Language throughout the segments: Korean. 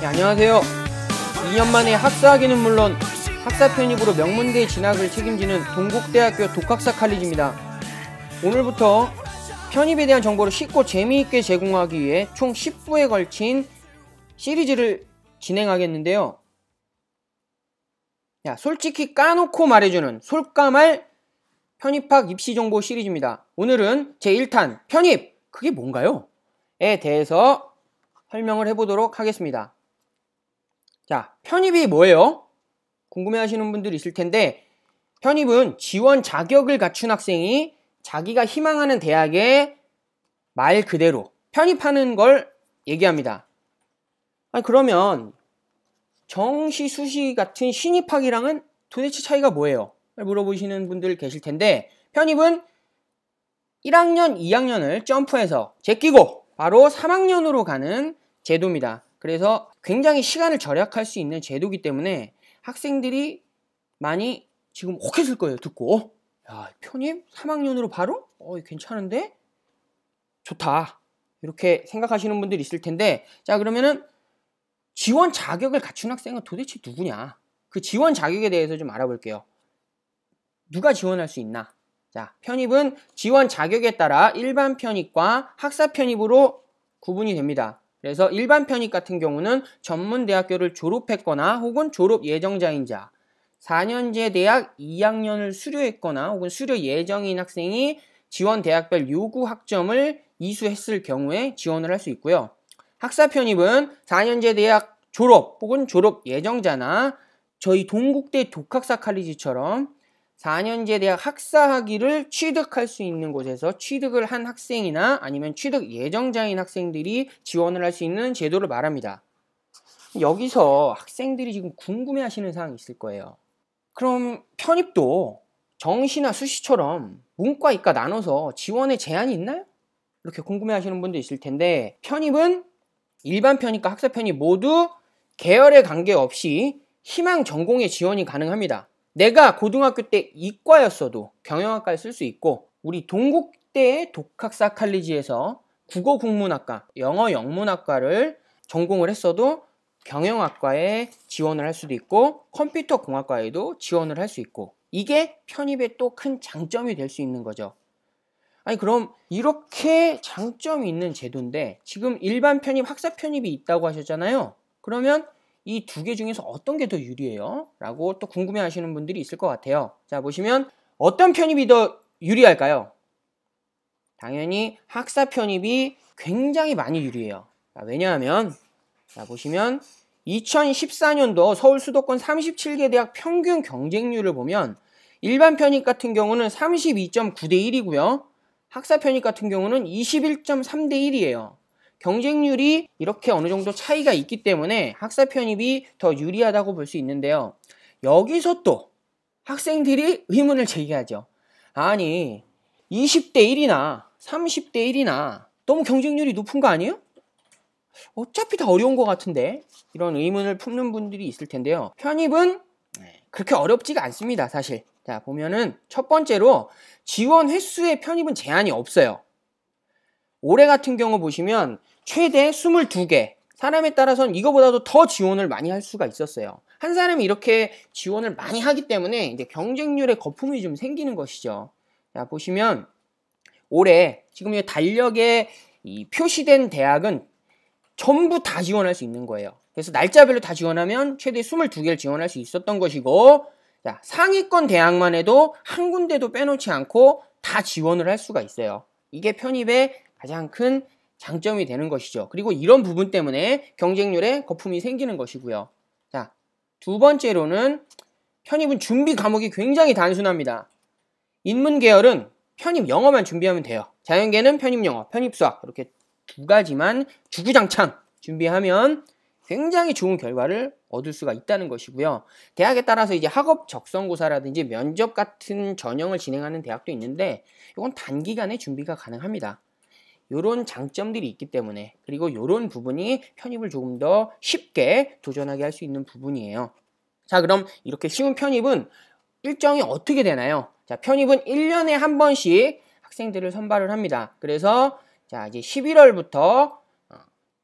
네, 안녕하세요. 2년 만에 학사학위는 물론 학사 편입으로 명문대 진학을 책임지는 동국대학교 독학사 칼리지입니다. 오늘부터 편입에 대한 정보를 쉽고 재미있게 제공하기 위해 총 10부에 걸친 시리즈를 진행하겠는데요. 솔직히 까놓고 말해주는 솔까말 편입학 입시정보 시리즈입니다. 오늘은 제1탄 편입! 그게 뭔가요? 에 대해서 설명을 해보도록 하겠습니다. 자, 편입이 뭐예요? 궁금해하시는 분들이 있을 텐데, 편입은 지원 자격을 갖춘 학생이 자기가 희망하는 대학에 말 그대로 편입하는 걸 얘기합니다. 아니, 그러면 정시, 수시 같은 신입학이랑은 도대체 차이가 뭐예요? 물어보시는 분들 계실 텐데, 편입은 1학년, 2학년을 점프해서 제끼고 바로 3학년으로 가는 제도입니다. 그래서 굉장히 시간을 절약할 수 있는 제도이기 때문에 학생들이 많이 지금 혹했을 거예요. 듣고 야, 편입 3학년으로 바로? 괜찮은데? 좋다. 이렇게 생각하시는 분들이 있을 텐데, 자, 그러면은 지원 자격을 갖춘 학생은 도대체 누구냐? 그 지원 자격에 대해서 좀 알아볼게요. 누가 지원할 수 있나? 자, 편입은 지원 자격에 따라 일반 편입과 학사 편입으로 구분이 됩니다. 그래서 일반 편입 같은 경우는 전문대학교를 졸업했거나 혹은 졸업 예정자인 자, 4년제 대학 2학년을 수료했거나 혹은 수료 예정인 학생이 지원 대학별 요구 학점을 이수했을 경우에 지원을 할 수 있고요. 학사 편입은 4년제 대학 졸업 혹은 졸업 예정자나 저희 동국대 독학사 칼리지처럼 4년제 대학 학사학위를 취득할 수 있는 곳에서 취득을 한 학생이나 아니면 취득 예정자인 학생들이 지원을 할 수 있는 제도를 말합니다. 여기서 학생들이 지금 궁금해하시는 사항이 있을 거예요. 그럼 편입도 정시나 수시처럼 문과, 이과 나눠서 지원에 제한이 있나요? 이렇게 궁금해하시는 분도 있을 텐데, 편입은 일반 편입과 학사 편입 모두 계열에 관계없이 희망 전공의 지원이 가능합니다. 내가 고등학교 때 이과였어도 경영학과를 쓸 수 있고, 우리 동국대의 독학사 칼리지에서 국어 국문학과, 영어 영문학과를 전공을 했어도 경영학과에 지원을 할 수도 있고 컴퓨터 공학과에도 지원을 할 수 있고, 이게 편입의 또 큰 장점이 될 수 있는 거죠. 아니, 그럼 이렇게 장점이 있는 제도인데 지금 일반 편입, 학사 편입이 있다고 하셨잖아요. 그러면 이 두 개 중에서 어떤 게 더 유리해요? 라고 또 궁금해 하시는 분들이 있을 것 같아요. 자, 보시면 어떤 편입이 더 유리할까요? 당연히 학사 편입이 굉장히 많이 유리해요. 자, 왜냐하면 자, 보시면 2014년도 서울 수도권 37개 대학 평균 경쟁률을 보면 일반 편입 같은 경우는 32.9대 1이고요. 학사 편입 같은 경우는 21.3대 1이에요. 경쟁률이 이렇게 어느 정도 차이가 있기 때문에 학사 편입이 더 유리하다고 볼 수 있는데요. 여기서 또 학생들이 의문을 제기하죠. 아니, 20대 1이나 30대 1이나 너무 경쟁률이 높은 거 아니에요? 어차피 다 어려운 것 같은데? 이런 의문을 품는 분들이 있을 텐데요. 편입은 그렇게 어렵지가 않습니다, 사실. 자, 보면은 첫 번째로 지원 횟수의 편입은 제한이 없어요. 올해 같은 경우 보시면 최대 22개, 사람에 따라서는 이거보다도 더 지원을 많이 할 수가 있었어요. 한 사람이 이렇게 지원을 많이 하기 때문에 이제 경쟁률에 거품이 좀 생기는 것이죠. 자, 보시면 올해 지금 이 달력에 이 표시된 대학은 전부 다 지원할 수 있는 거예요. 그래서 날짜별로 다 지원하면 최대 22개를 지원할 수 있었던 것이고, 자, 상위권 대학만 해도 한 군데도 빼놓지 않고 다 지원을 할 수가 있어요. 이게 편입의 가장 큰 장점이 되는 것이죠. 그리고 이런 부분 때문에 경쟁률에 거품이 생기는 것이고요. 자, 두 번째로는 편입은 준비 과목이 굉장히 단순합니다. 인문 계열은 편입 영어만 준비하면 돼요. 자연계는 편입 영어, 편입 수학, 이렇게 두 가지만 주구장창 준비하면 굉장히 좋은 결과를 얻을 수가 있다는 것이고요. 대학에 따라서 이제 학업 적성고사라든지 면접 같은 전형을 진행하는 대학도 있는데 이건 단기간에 준비가 가능합니다. 이런 장점들이 있기 때문에, 그리고 이런 부분이 편입을 조금 더 쉽게 도전하게 할 수 있는 부분이에요. 자, 그럼 이렇게 쉬운 편입은 일정이 어떻게 되나요? 자, 편입은 1년에 한 번씩 학생들을 선발을 합니다. 그래서 자, 이제 11월부터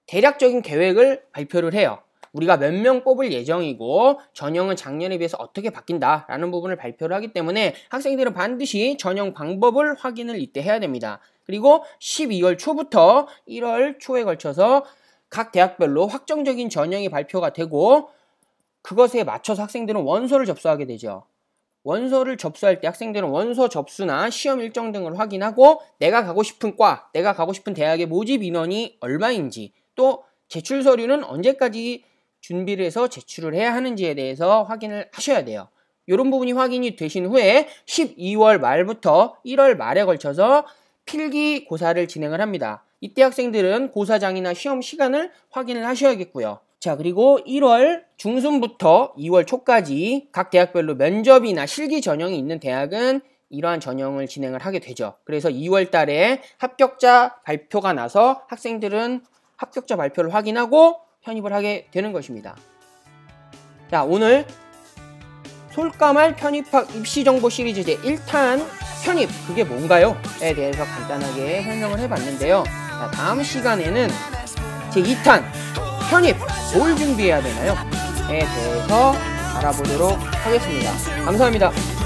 대략적인 계획을 발표를 해요. 우리가 몇 명 뽑을 예정이고 전형은 작년에 비해서 어떻게 바뀐다라는 부분을 발표를 하기 때문에 학생들은 반드시 전형 방법을 확인을 이때 해야 됩니다. 그리고 12월 초부터 1월 초에 걸쳐서 각 대학별로 확정적인 전형이 발표가 되고 그것에 맞춰서 학생들은 원서를 접수하게 되죠. 원서를 접수할 때 학생들은 원서 접수나 시험 일정 등을 확인하고 내가 가고 싶은 과, 내가 가고 싶은 대학의 모집 인원이 얼마인지 또 제출 서류는 언제까지 준비를 해서 제출을 해야 하는지에 대해서 확인을 하셔야 돼요. 이런 부분이 확인이 되신 후에 12월 말부터 1월 말에 걸쳐서 필기 고사를 진행을 합니다. 이때 학생들은 고사장이나 시험 시간을 확인을 하셔야겠고요. 자, 그리고 1월 중순부터 2월 초까지 각 대학별로 면접이나 실기 전형이 있는 대학은 이러한 전형을 진행을 하게 되죠. 그래서 2월 달에 합격자 발표가 나서 학생들은 합격자 발표를 확인하고 편입을 하게 되는 것입니다. 자, 오늘 솔까말 편입학 입시정보 시리즈 제1탄 편입, 그게 뭔가요? 에 대해서 간단하게 설명을 해봤는데요. 자, 다음 시간에는 제2탄 편입, 뭘 준비해야 되나요? 에 대해서 알아보도록 하겠습니다. 감사합니다.